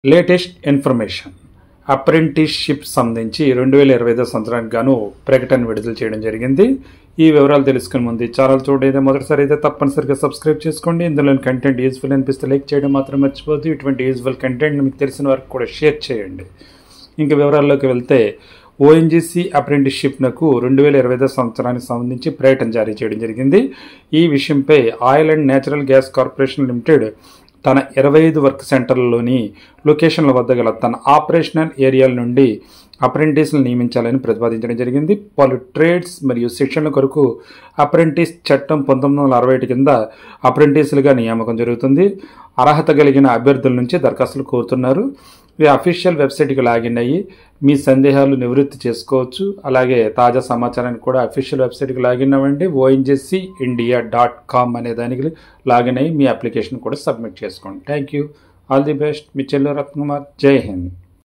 Latest information apprenticeship సంబంధించి 2025 సంవత్సరానికి గాను ప్రకటన విడుదల చేయడం జరిగింది. ఈ వివరాలు తెలుసుకునే ముందు ఛానల్ చూడేదే మొదటిసారి అయితే తప్పనిసరిగా సబ్స్క్రైబ్ చేసుకోండి. ఇందులోని కంటెంట్ యూజ్ఫుల్ అనిపిస్తే లైక్ చేయడం మాత్రం మర్చిపోద్దు. ఇటువంటి యూజ్ఫుల్ కంటెంట్ మీకు తెలిసిన వారికి కూడా షేర్ చేయండి. ఇంకా వివరాల్లోకి వెళ్తే ఓఎన్జీసీ అప్రెంటిస్షిప్నకు 2025 సంవత్సరానికి సంబంధించి ప్రకటన జారీ చేయడం జరిగింది. ఈ విషయంపై oil and natural gas corporation limited తన 25 వర్క్ సెంటర్లలోని లొకేషన్ల వద్ద గల తన ఆపరేషనల్ ఏరియాల నుండి అప్రెంటిస్లను నియమించాలని ప్రతిపాదించడం జరిగింది. పలు ట్రేడ్స్ మరియు శిక్షణల కొరకు అప్రెంటిస్ చట్టం 1961 కింద అప్రెంటిస్లుగా నియామకం జరుగుతుంది. అర్హత కలిగిన అభ్యర్థుల నుంచి దరఖాస్తులు కోరుతున్నారు. ఈ అఫీషియల్ వెబ్సైట్కి లాగిన్ అయ్యి మీ సందేహాలు నివృత్తి చేసుకోవచ్చు. అలాగే తాజా సమాచారానికి కూడా అఫీషియల్ వెబ్సైట్కి లాగిన్ అవ్వండి. ONGCindia.com అనే దానికి లాగిన్ అయ్యి మీ అప్లికేషన్ కూడా సబ్మిట్ చేసుకోండి. Thank you. All the best. మీ చెల్లె రత్నకుమార్. జై హింద్.